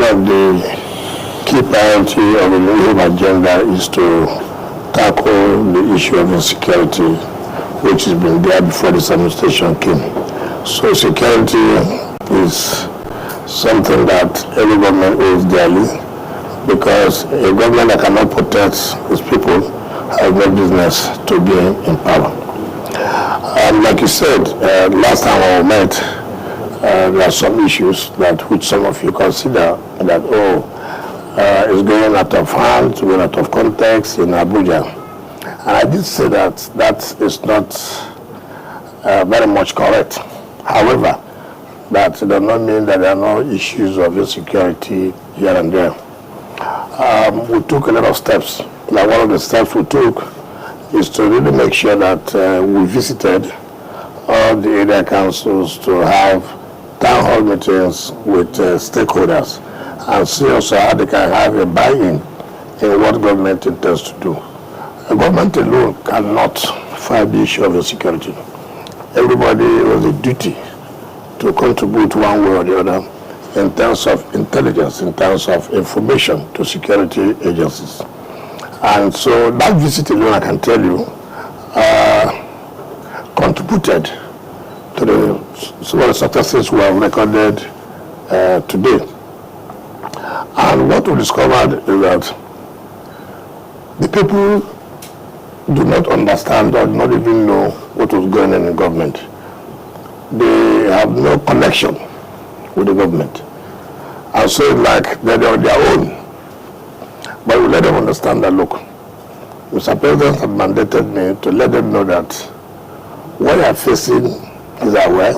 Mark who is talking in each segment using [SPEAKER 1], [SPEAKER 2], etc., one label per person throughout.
[SPEAKER 1] one of the key priority of the new agenda is to tackle the issue of insecurity, which has been there before this administration came. So security is something that every government owes dearly, because a government that cannot protect its people has no business to be in power. Like you said, last time we met, there are some issues that which some of you consider that, is going out of hand, going out of context in Abuja. And I did say that that is not very much correct. However, that does not mean that there are no issues of insecurity here and there. We took a lot of steps. Like one of the steps we took is to really make sure that we visited all the area councils to have town hall meetings with stakeholders and see also how they can have a buy-in in what government intends to do. A government alone cannot fight the issue of insecurity. Everybody has a duty to contribute one way or the other in terms of intelligence, in terms of information to security agencies. And so that visit alone, I can tell you, contributed to some of the successes we have recorded today. And what we discovered is that the people do not understand or do not even know what was going on in government. They have no connection with the government. And so it's like they're on their own. But we let them understand that, look, Mr. President had mandated me to let them know that what they are facing is aware,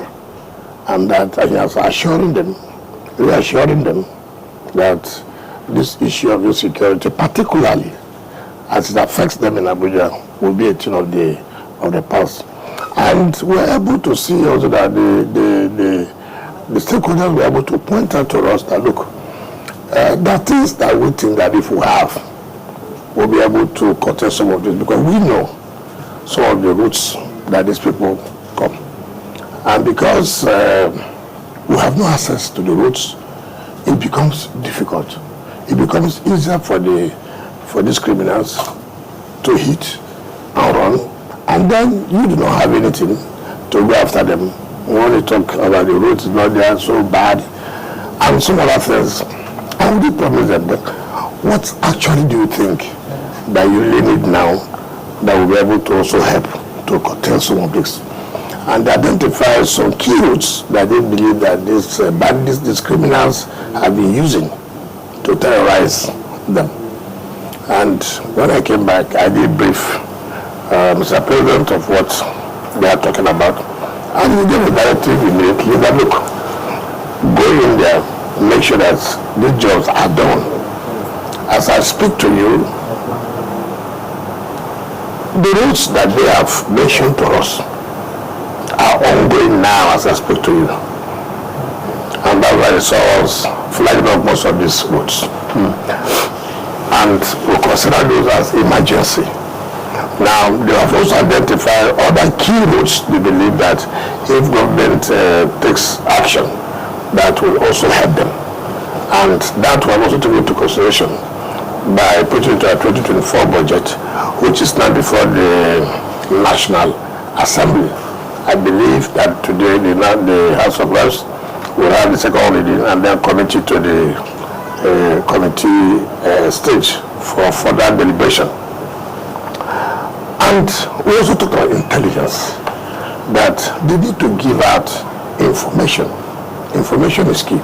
[SPEAKER 1] and that I am reassuring them that this issue of insecurity, particularly as it affects them in Abuja, will be a thing of the past. And we're able to see also that the stakeholders were able to point out to us that, look, there are things that we think that if we have, we'll be able to curtail some of this, because we know some of the routes that these people come. And because we have no access to the routes, it becomes difficult. It becomes easier for these criminals to hit and run, and then you do not have anything to go after them. When you talk about the roads, not there so bad, and some other things. And we did promise them that what actually do you think that you really need now that will be able to also help to curtail some of this? And they identify some key routes that they believe that these bandits, these criminals have been using to terrorize them. And when I came back, I did brief Mr. President of what they are talking about. And he gave a directive immediately that, look, go in there, make sure that these jobs are done. As I speak to you, the routes that they have mentioned to us are ongoing now as I speak to you. And that's why I saw us flagging up most of these routes. And we consider those as emergency. Now, they have also identified other key routes they believe that if government takes action, that will also help them. And that was also taken into consideration by putting into our 2024 budget, which is now before the National Assembly. I believe that today the House of Reps will have the second reading and then commit it to the committee stage for further deliberation. And we also talked about intelligence, that they need to give out information. Information is key.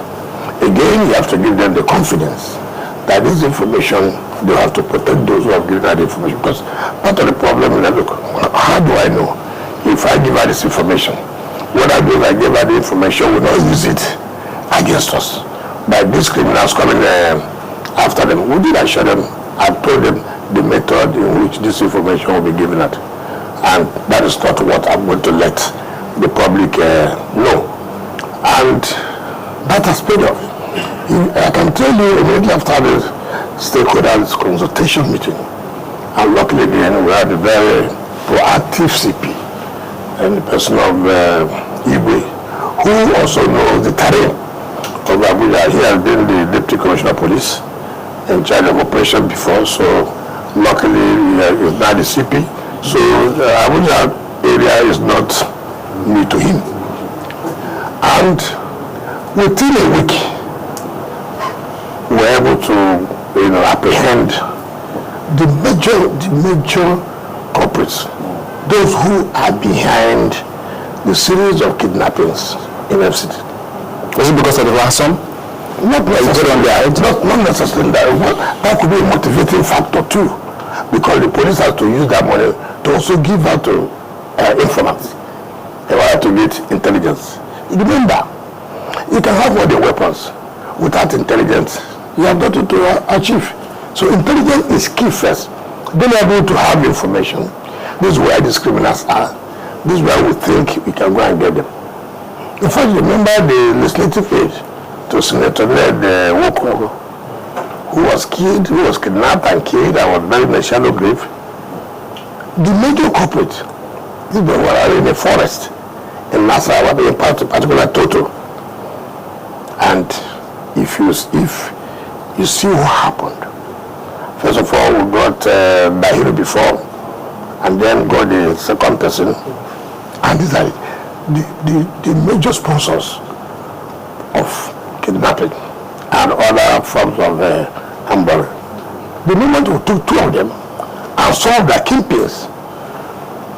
[SPEAKER 1] Again, you have to give them the confidence that this information, they have to protect those who have given that information. Because part of the problem is that, look, how do I know if I give out this information? What I do if I give out the information, will not use it against us by these criminals coming after them. We did assure them, I've told them the method in which this information will be given out. And that is not what I'm going to let the public know. And that has paid off. I can tell you immediately after the stakeholders consultation meeting, and luckily then we had a very proactive CP and the person of Wike, who also knows the terrain of Abuja. He has been the Deputy Commissioner of Police in charge of operation before, so luckily he's now the CP. So Abuja area is not new to him. And within a week, we were able to, apprehend the major culprits, those who are behind the series of kidnappings in FCT.
[SPEAKER 2] Was it because of the ransom?
[SPEAKER 1] Not necessarily that. That could be a motivating factor too, because the police has to use that money to also give out to informants in order to get intelligence. Remember, you can have all the weapons without intelligence. You have nothing to achieve. So intelligence is key first. Being able to have information. This is where these criminals are. This is where we think we can go and get them. In fact, remember the legislative aid to Senator Ned Wike, who was killed, who was kidnapped and killed and was buried in a shallow grave. The major culprit, these were in the forest in Nassau, in particular Toto. And if you see what happened, first of all, we got Bahiri before, and then got the second person, and these are the major sponsors of kidnapping and other forms of ambush. The moment we took two of them and some of their kingpins,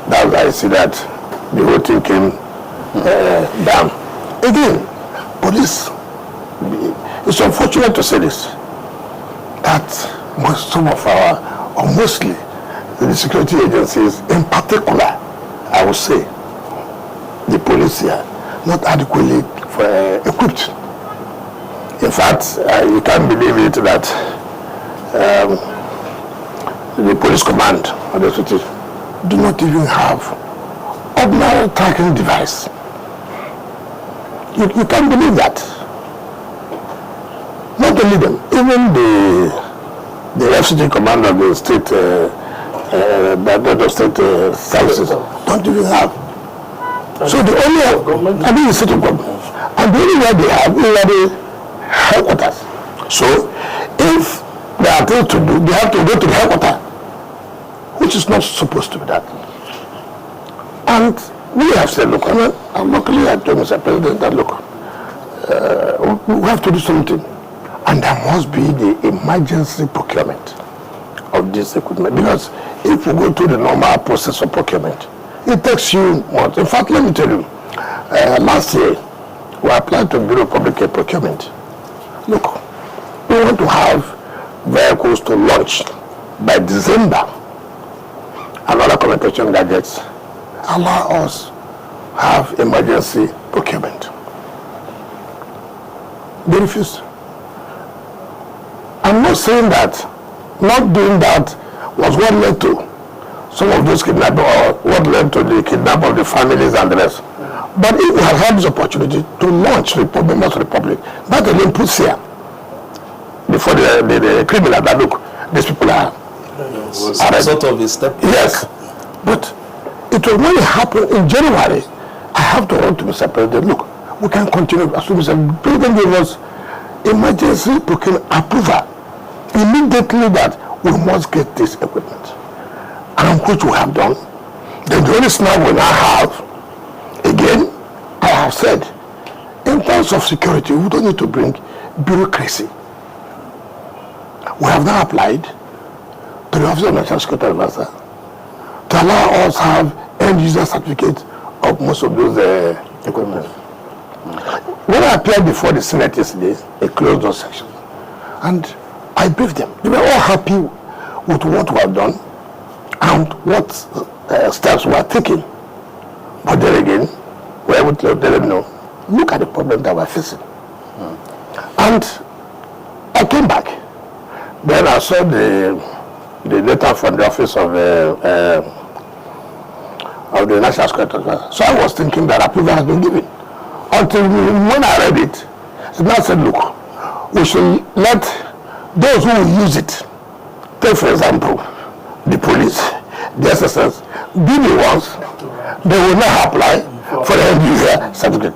[SPEAKER 1] that's why I see that the whole thing came down. Again, police, it's unfortunate to say this, that some of our, or mostly the security agencies, in particular, I would say, the police here, not adequately equipped. In fact, you can't believe it that the police command of the city do not even have ordinary tracking device. You can't believe that. Not only them, even the FCT commander of the state, state services don't even have. So the only, the state government, and the only way they have is the headquarters. So if there are things to do, they have to go to the headquarters, which is not supposed to be that. And we have said, look, and luckily I told Mr. President that, look, we have to do something. And there must be the emergency procurement of this equipment. Because if we go through the normal process of procurement, it takes you months. In fact, let me tell you, last year, we applied to Bureau of Public Procurement. Look, we want to have vehicles to launch by December and other communication gadgets. Allow us have emergency procurement. They refused. I'm not saying that not doing that was what led to some of those kidnapping, or what led to the kidnapping of the families and the rest. But if we have had this opportunity to launch members of the public, that alone puts here before the criminal that, look, these people are
[SPEAKER 2] sort of a step back.
[SPEAKER 1] Yes, but it will only happen in January. I have to write to Mr. President, look, we can continue. As soon as Mr. President gave us emergency procurement approval immediately that we must get this equipment, and which we have done. Then the only snag we now have, again, I have said, in terms of security, we don't need to bring bureaucracy. We have now applied to the Office of National Security Advisor to allow us to have end user certificate of most of those equipment. When I appeared before the Senate yesterday, they closed those sections, and I briefed them. They were all happy with what we have done and what steps we are taking. But then again, we are able to let them know, look at the problem that we are facing. And I came back. Then I saw the data from the Office of the National Security Advisor. So I was thinking that approval has been given. Until when I read it, I said, look, we should let those who will use it, take for example, the police, the SSS, be the ones they will not apply for the end user certificate.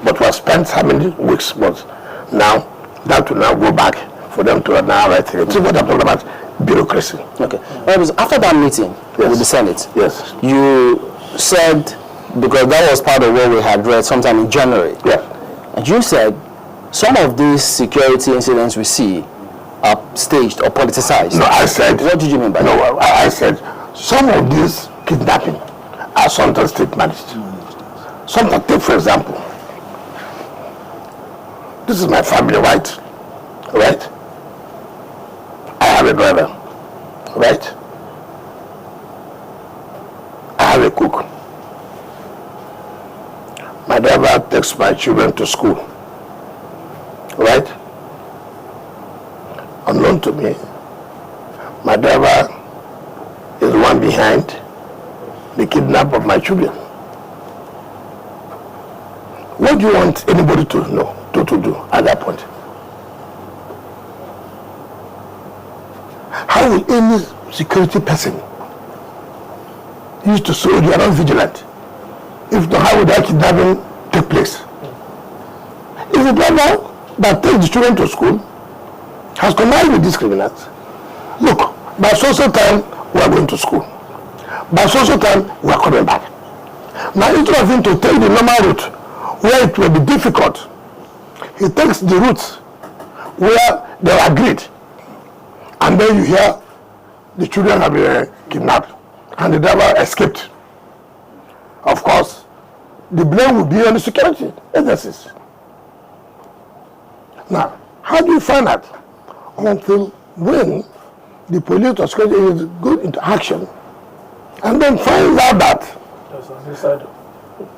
[SPEAKER 1] But we have spent how many weeks? But now, that will now go back for them to now write it. See what I'm talking about? Bureaucracy.
[SPEAKER 2] Okay. After that meeting with the Senate,
[SPEAKER 1] yes,
[SPEAKER 2] you said, because that was part of what we had read sometime in January, and you said some of these security incidents we see are staged or politicized.
[SPEAKER 1] No, I said...
[SPEAKER 2] What did you mean by that?
[SPEAKER 1] No, I said some of these kidnapping are sometimes state managed. Sometimes, take for example, this is my family, right? Right? I have a driver, right? I have a cook. My driver takes my children to school, right? Unknown to me, my driver is the one behind the kidnap of my children. What do you want anybody to know, to do at that point? How will any security person use to say you are not vigilant? If not, how would that kidnapping take place? If the driver that takes the children to school has connived with these criminals, look, by social time we are going to school. By social time we are coming back. Now, instead of him to take the normal route where it will be difficult, he takes the route where they are agreed, and then you hear the children have been kidnapped and the driver escaped. Of course, the blame will be on the security agencies. Now, how do you find out? Until when the police or security agencies go into action and then finds out that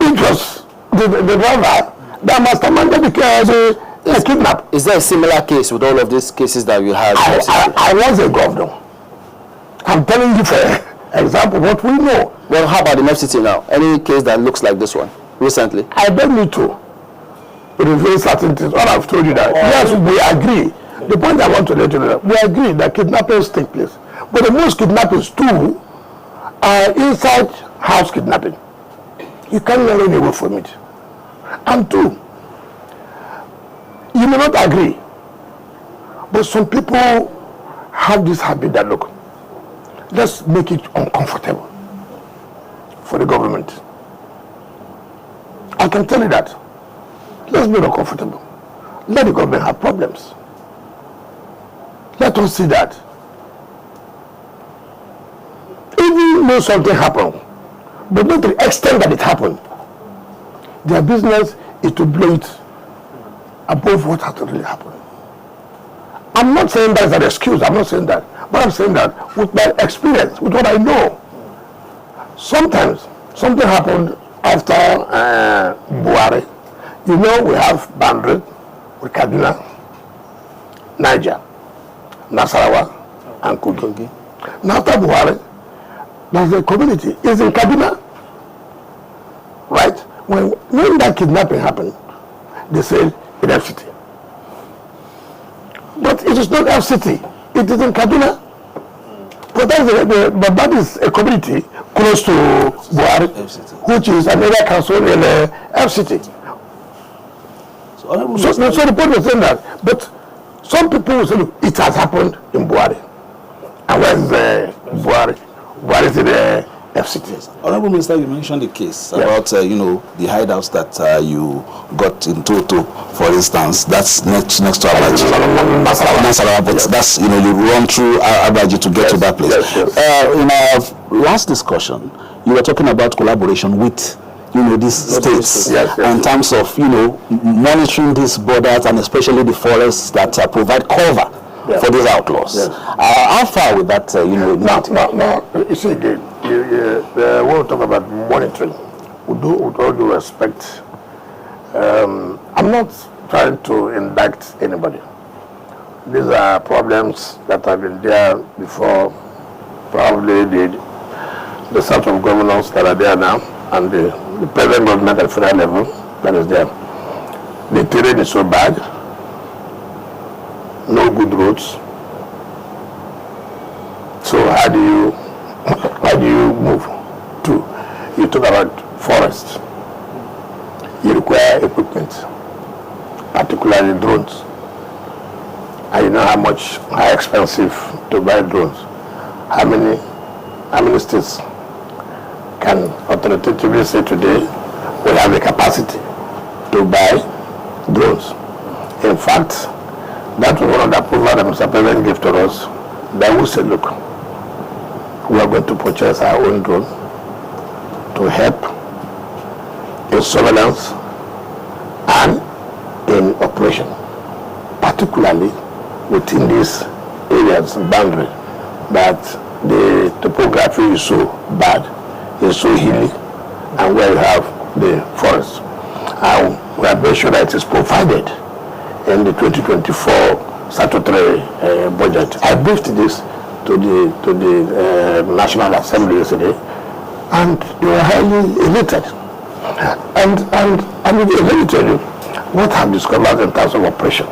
[SPEAKER 1] it was the driver that masterminded the kidnap.
[SPEAKER 2] Is there a similar case with all of these cases that you had?
[SPEAKER 1] I was a governor. I'm telling you for example what we know.
[SPEAKER 2] Well, how about the FCT now? Any case that looks like this one recently?
[SPEAKER 1] I don't need to reveal certain things. All I've told you that yes, we agree. The point I want to let you know that we agree that kidnappings take place, but the most kidnappings too are inside house kidnapping. You can't run away from it. And two, you may not agree, but some people have this habit that, look, let's make it uncomfortable for the government. I can tell you that. Let's make it uncomfortable. Let the government have problems. Let us see that. Even though something happened, but not to the extent that it happened, their business is to blow it above what has really happened. I'm not saying that is an excuse, I'm not saying that. But I'm saying that with my experience, with what I know, sometimes something happened after Buhari. You know, we have boundary with Kaduna, Niger, Nasarawa, and Kogi. Now after Buhari, there's a community, it's in Kaduna, right? When that kidnapping happened, they said in FCT. But it is not FCT, it is in Kaduna. But that is a community close to Buhari, which is another council in FCT. So the point was saying that, but some people will say, look, it has happened in Buhari. And where is Buhari? Buhari is in the FCT.
[SPEAKER 3] Honorable Minister, you mentioned the case about, the hideouts that you got in Toto, for instance. That's next to Abuja. But that's, you run through Abuja to get to that place. In our last discussion, you were talking about collaboration with, these states in terms of, monitoring these borders and especially the forests that provide cover for these outlaws. How far with that,
[SPEAKER 1] Now, you see again, when we talk about monitoring, with all due respect, I'm not trying to indict anybody. These are problems that have been there before, probably the set of governors that are there now, and the present government at federal level that is there. The terrain is so bad, no good roads. So how do you move to? You talk about forests. You require equipment, particularly drones. And you know how expensive to buy drones. How many states can authoritatively say today we have the capacity to buy drones? In fact, that was one of the approval that Mr. President gave to us, that we said, look, we are going to purchase our own drone to help in surveillance and in operation, particularly within these areas boundary that the topography is so bad, is so hilly, and where you have the forest. And we are very sure that it is provided in the 2024 statutory budget. I briefed this to the National Assembly yesterday, and they were highly elated. And let me tell you what I've discovered in terms of operation.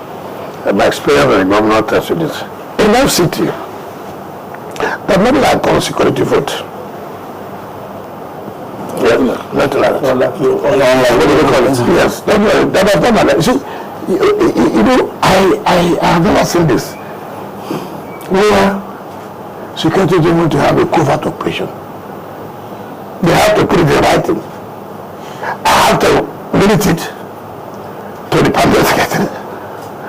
[SPEAKER 1] My experience as a governor tells you this. In FCT, there's nothing like called security vote. Yeah, nothing like that. What do you call it? Yes, that was not like that. See, you know, I have never seen this where security is able to have a covert operation. They have to put it in writing. I have to limit it to the public secretary.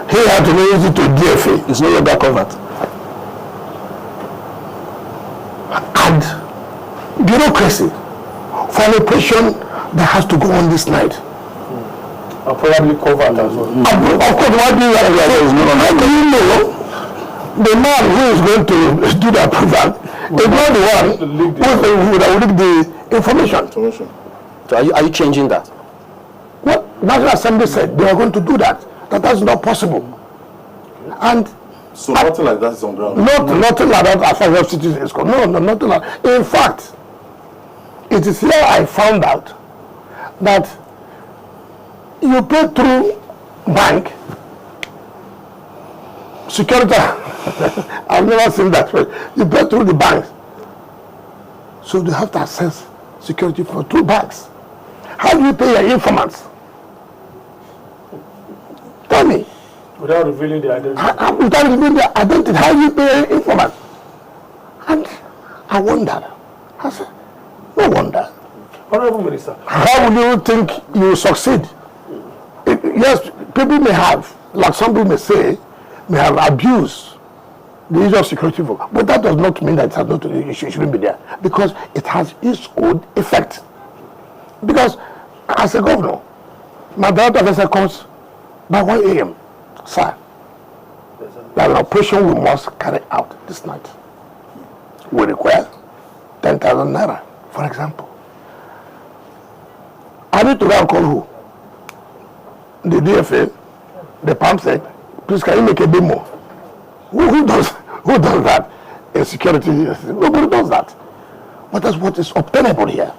[SPEAKER 1] He had to limit it to DFA.
[SPEAKER 3] It's no longer covered.
[SPEAKER 1] And bureaucracy for an operation that has to go on this night.
[SPEAKER 4] And probably covered as well.
[SPEAKER 1] Of course, what do you how do you know the man who is going to do the approval is not the one who would leak the information?
[SPEAKER 2] So are you changing that?
[SPEAKER 1] What National Assembly said they are going to do that. That's not possible. And
[SPEAKER 4] so nothing like that is on ground.
[SPEAKER 1] Nothing like that as far as FCT is concerned. No, nothing like that. In fact, it is here I found out that you pay through bank security. I've never seen that. You pay through the banks, so they have to access security for through banks. How do you pay your informants? Tell me.
[SPEAKER 4] Without revealing the identity.
[SPEAKER 1] Without revealing the identity, how do you pay your informants? And I wondered. I said, no wonder.
[SPEAKER 4] Honorable Minister.
[SPEAKER 1] How will you think you will succeed? Yes, people may have, like some people may say, may have abused the issue of security vote, but that does not mean that it shouldn't be there, because it has its own effect. Because as a governor, my director officer comes by 1 a.m. Sir, that an operation we must carry out this night will require 10,000 naira, for example. I need to go and call who? The DFA, the pump said, please can you make a bit more? Who does that in security? Nobody does that. But that's what is obtainable here.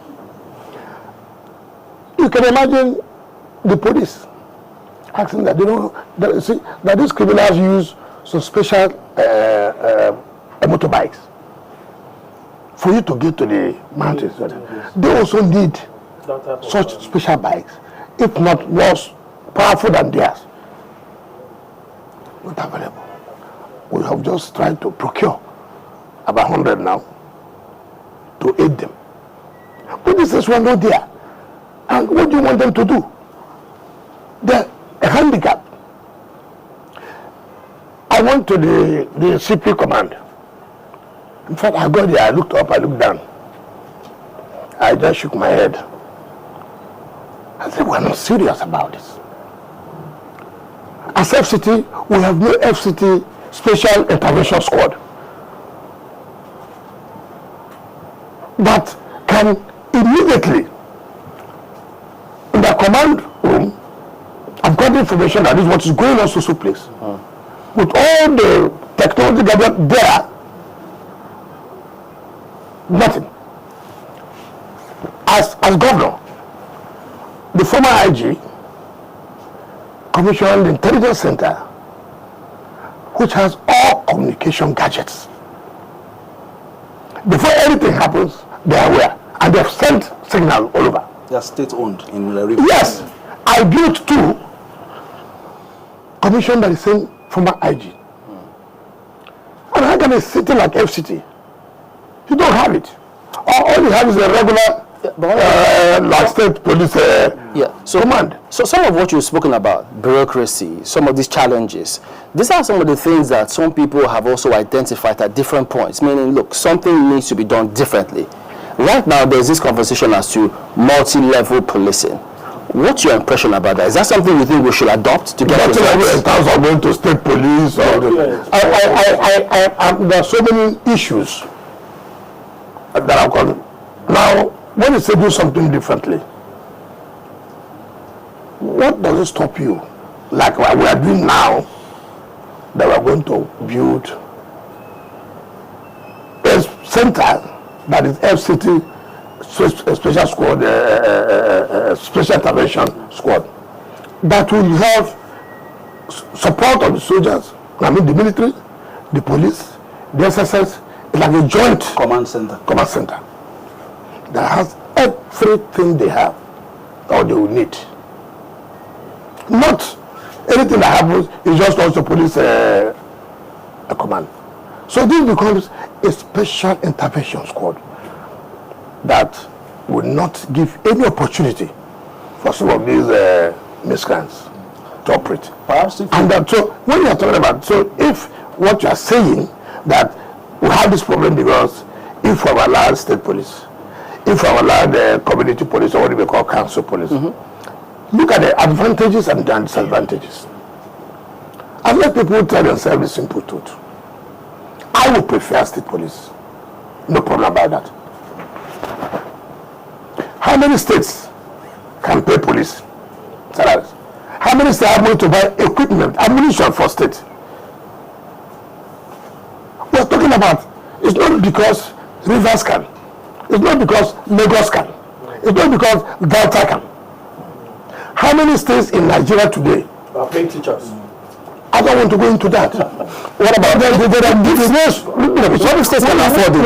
[SPEAKER 1] You can imagine the police asking that, that these criminals use some special motorbikes for you to get to the mountains. They also need such special bikes, if not worse, powerful than theirs. Not available. We have just tried to procure about 100 now to aid them. But this is one not there. And what do you want them to do? They're a handicap. I went to the CP command. In fact, I got there, I looked up, I looked down. I just shook my head. I said, we're not serious about this. As FCT, we have no FCT Special Intervention Squad that can immediately, in the command room, I've got information that is what is going on so place. With all the technology gathered there, nothing. As governor, the former IG commissioned the intelligence center, which has all communication gadgets. Before anything happens, they are aware, and they have sent signal all over.
[SPEAKER 3] They are state-owned in the region.
[SPEAKER 1] Yes, I built 2 commissioned by the same former IG. And how can a city like FCT? You don't have it. All you have is a regular like state police command.
[SPEAKER 2] So some of what you've spoken about, bureaucracy, some of these challenges, these are some of the things that some people have also identified at different points, meaning, look, something needs to be done differently. Right now, there's this conversation as to multi-level policing. What's your impression about that? Is that something you think we should adopt to get
[SPEAKER 1] results? In terms of going to state police, or there are so many issues that are coming. Now, when you say do something differently, what does it stop you? Like what we are doing now, that we are going to build a center that is FCT, special squad, special intervention squad, that will have support of the soldiers, I mean the military, the police, the SSS, like a joint
[SPEAKER 3] command center
[SPEAKER 1] that has everything they have or they will need. Not anything that happens is just also police a command. So this becomes a special intervention squad that will not give any opportunity for some of these miscreants to operate.
[SPEAKER 3] Perhaps
[SPEAKER 1] and so when you are talking about, so if what you are saying that we have this problem because if we have allowed state police, if we have allowed community police, or what we call council police, look at the advantages and the disadvantages. And let people tell themselves the simple truth. I would prefer state police. No problem about that. How many states can pay police salaries? How many states have money to buy equipment, ammunition for state? We are talking about, it's not because Rivers can, it's not because Lagos can, it's not because Delta can. How many states in Nigeria today
[SPEAKER 4] are paying teachers?
[SPEAKER 1] I don't want to go into that. What about them? Some states can afford it.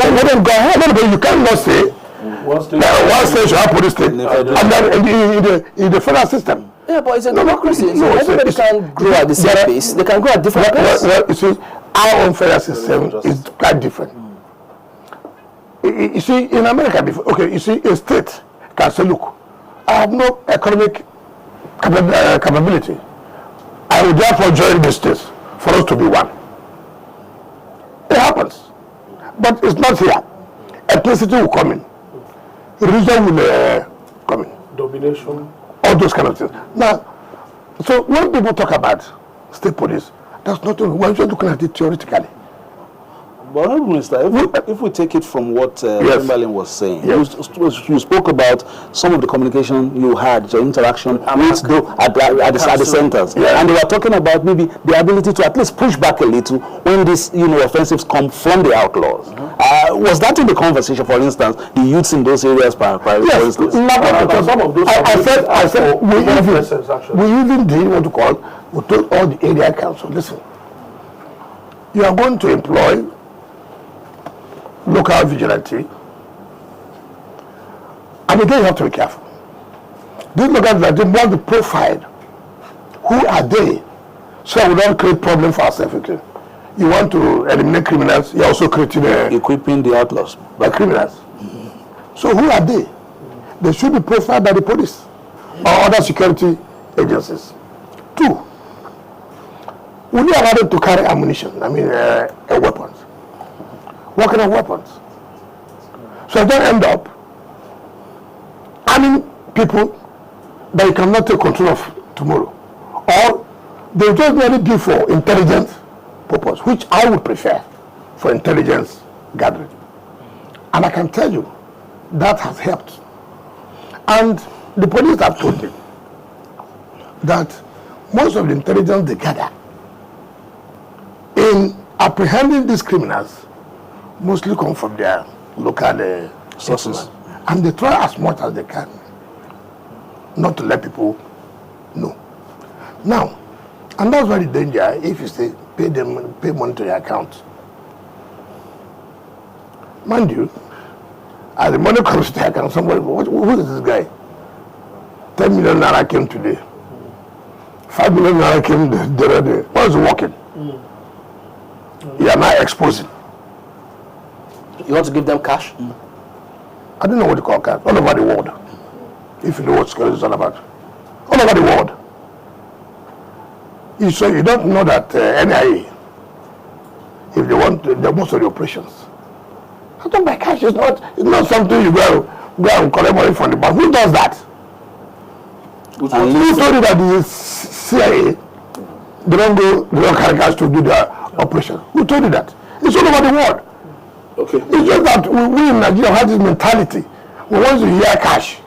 [SPEAKER 1] You cannot say one state should have police state, and then in the federal system.
[SPEAKER 2] Yeah, but it's a democracy. Everybody can grow at the same pace. They can grow at different pace.
[SPEAKER 1] Well, you see, our own federal system is quite different. You see, in America, you see, a state can say, look, I have no economic capability. I will therefore join the states for us to be one. It happens. But it's not here. Ethnicity will come in. Religion will come in.
[SPEAKER 4] Domination.
[SPEAKER 1] All those kind of things. Now, so when people talk about state police, that's not only, we're just looking at it theoretically.
[SPEAKER 3] But Honorable Minister, if we take it from what Timberlane was saying, you spoke about some of the communication you had, your interaction at the centers, and they were talking about maybe the ability to at least push back a little when these offensives come from the outlaws. Was that in the conversation, for instance, the youths in those areas, for instance?
[SPEAKER 4] Some of those
[SPEAKER 1] I said we even did what we call, we told all the area council, listen, you are going to employ local vigilante, and again you have to be careful. These local vigilante must be profiled. Who are they? So we don't create problems for ourselves. You want to eliminate criminals, you're also creating
[SPEAKER 3] equipping the outlaws
[SPEAKER 1] by criminals. So who are they? They should be profiled by the police or other security agencies. 2, will you allow them to carry ammunition? Weapons. What kind of weapons? So don't end up arming people that you cannot take control of tomorrow. Or they just merely be for intelligence purpose, which I would prefer for intelligence gathering. And I can tell you, that has helped. And the police have told me that most of the intelligence they gather in apprehending these criminals mostly come from their local sources. And they try as much as they can not to let people know. Now, and that's why the danger, if you say pay money to their account. Mind you, as the money comes to their account, somebody, who is this guy? 10 million naira came today. 5 million naira came the other day. What is working? You are now exposing.
[SPEAKER 2] You want to give them cash?
[SPEAKER 1] I don't know what you call cash. All over the world. If you know what security is all about. All over the world. So you don't know that NIA, if they want most of the operations. I don't buy cash. It's not something you go and collect money from the bank. Who does that? Who told you that the CIA, they don't carry cash to do their operation? Who told you that? It's all over the world.
[SPEAKER 4] Okay.
[SPEAKER 1] It's just that we in Nigeria have this mentality. Once you hear cash,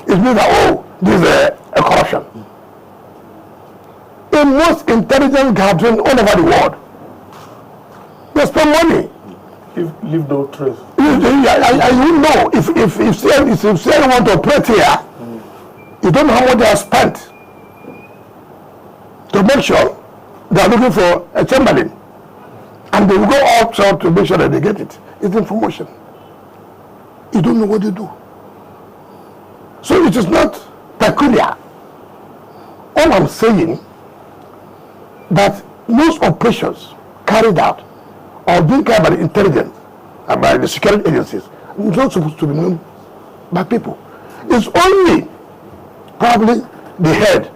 [SPEAKER 1] it means that, this is a corruption. The most intelligent gathering all over the world. They spend money.
[SPEAKER 4] Leave no trace.
[SPEAKER 1] You know, if say want to operate here, you don't know how much they have spent to make sure they are looking for a Chamberlain. And they will go offshore to make sure that they get it. It's information. You don't know what they do. So it is not peculiar. All I'm saying that most operations carried out or being carried by the intelligence and by the security agencies is not supposed to be known by people. It's only probably the head.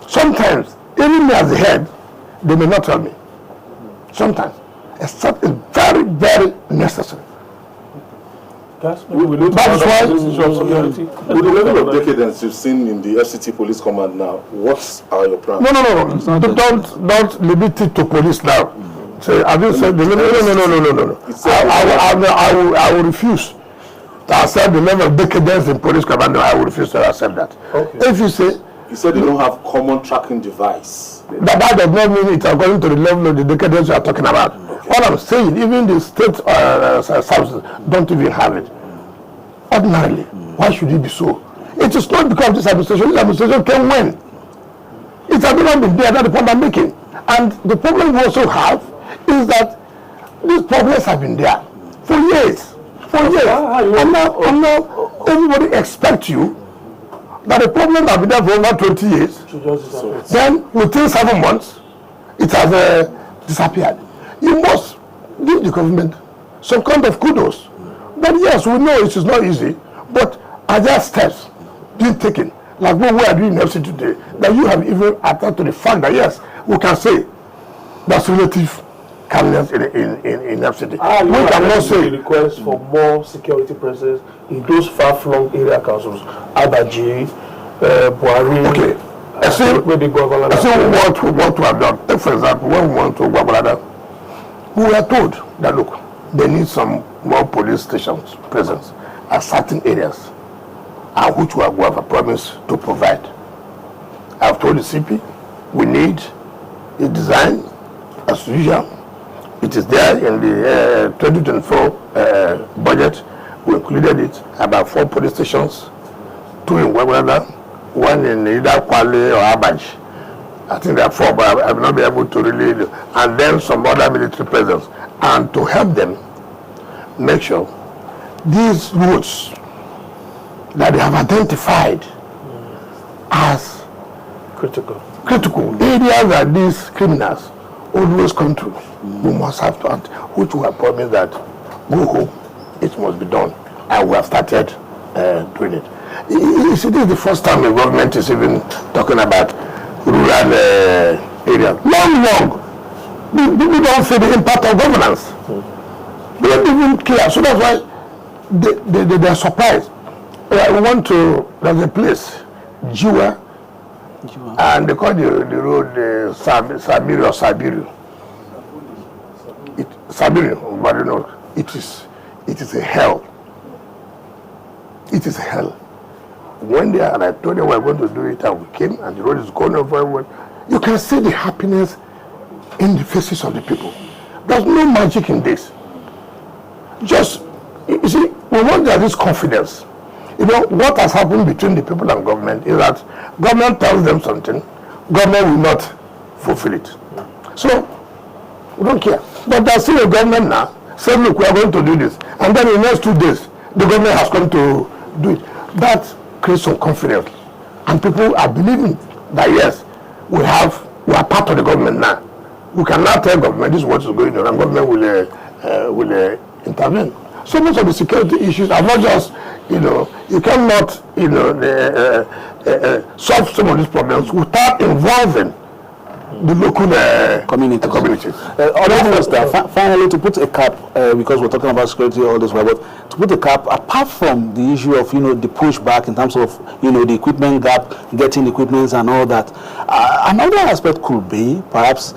[SPEAKER 1] Sometimes, even me as the head, they may not tell me. Sometimes, except it's very, very necessary.
[SPEAKER 4] That's why
[SPEAKER 1] With
[SPEAKER 5] the level of decadence you've seen in the FCT police command now, what are your plans?
[SPEAKER 1] No. Don't limit it to police now. So have you said the level? No. I will refuse to accept the level of decadence in police command. No, I will refuse to accept that. Okay. If you say
[SPEAKER 5] you said you don't have common tracking device.
[SPEAKER 1] That does not mean it's according to the level of the decadence you are talking about. Okay. All I'm saying, even the state services don't even have it. Ordinarily, why should it be so? It is not because of this administration. This administration came when? It has not been there. That's the point I'm making. And the problem we also have is that these problems have been there for years. And now everybody expects you that the problem has been there for over 20 years. Then within 7 months, it has disappeared. You must give the government some kind of kudos. But yes, we know it is not easy, but are there steps being taken, like what we are doing in FCT today, that you have even attached to the fact that yes, we can say that's relative calmness in FCT. We cannot say
[SPEAKER 4] the request for more security presence in those far-flung area councils, Abaji, Buhari.
[SPEAKER 1] Okay. I see what we have done. Take, for example, when we want to Gwagwalada, we were told that look, they need some more police stations presence at certain areas, and which we have promised to provide. I've told the CP we need a design as usual. It is there in the 2024 budget. We included it, about 4 police stations, 2 in Gwagwalada, 1 in either Kwale or Abaji. I think there are 4, but I will not be able to really do. And then some other military presence. And to help them make sure these roads that they have identified as critical areas that these criminals always come to, we must have to act, which we have promised that go home, it must be done, and we have started doing it. You see, this is the first time the government is even talking about rural areas. Long. People don't see the impact of governance. They don't even care. So that's why they are surprised. We went to, there's a place, Jiwa, and they call the road Sabiru. Sabiru, but you know, it is a hell. It is a hell. When they are, and I told them we are going to do it, and we came, and the road is going over everyone. You can see the happiness in the faces of the people. There's no magic in this. Just, you see, we want to have this confidence. You know, what has happened between the people and government is that government tells them something, government will not fulfill it. So, we don't care. But there's still a government now saying, look, we are going to do this. And then in the next 2 days, the government has come to do it. That creates some confidence. And people are believing that yes, we are part of the government now. We can now tell government this is what is going on, and government will intervene. So most of the security issues are not just, you cannot, solve some of these problems without involving the local communities.
[SPEAKER 3] Finally, to put a cap, because we're talking about security all this while, but to put a cap, apart from the issue of the pushback in terms of the equipment gap, getting equipment and all that, another aspect could be perhaps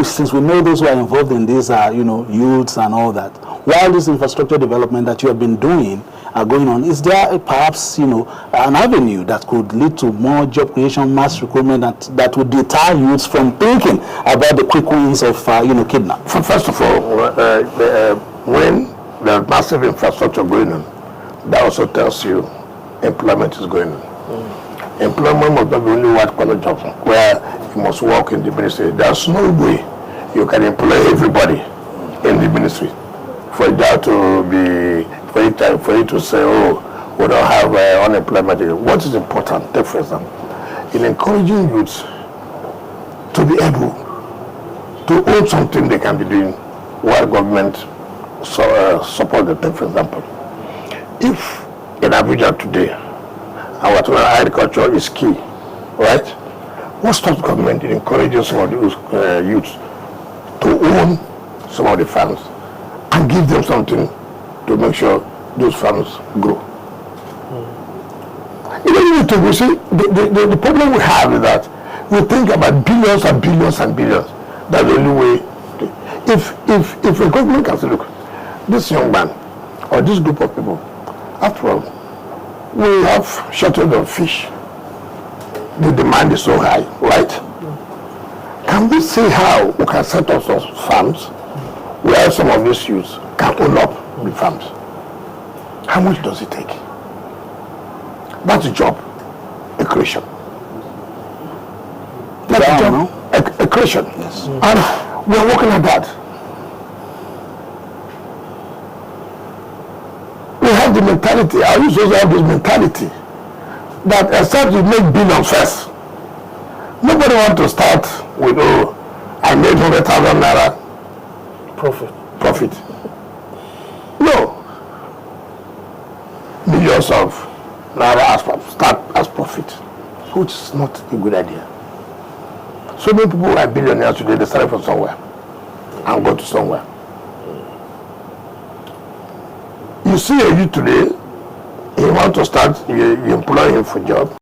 [SPEAKER 3] since we know those who are involved in these are youths and all that. While this infrastructure development that you have been doing are going on, is there perhaps an avenue that could lead to more job creation, mass recruitment that would deter youths from thinking about the quick wins of kidnap?
[SPEAKER 1] First of all, when there's massive infrastructure going on, that also tells you employment is going on. Employment must not be only white collar jobs where you must work in the ministry. There's no way you can employ everybody in the ministry. For that to be, for you to say, oh, we don't have unemployment. What is important, take for example, in encouraging youths to be able to own something they can be doing while government support them. Take for example, if in Abuja today, our agriculture is key, right? What stops government in encouraging some of those youths to own some of the farms and give them something to make sure those farms grow? We see the problem we have is that we think about billions and billions and billions. That's the only way. If a government can say, look, this young man or this group of people, after all, we have shortage of fish. The demand is so high, right? Can we see how we can set up some farms where some of these youths can own up the farms? How much does it take? That's a job, a creation. That's a job, a creation. Yes. And we're working at that. We have the mentality, our youth also have this mentality that except you make billions first. Nobody wants to start with, oh, I made 100,000 naira profit. No. Millions of naira start as profit, which is not a good idea. So many people are billionaires today, they start from somewhere and go to somewhere. You see a youth today, he wants to start, you employ him for job.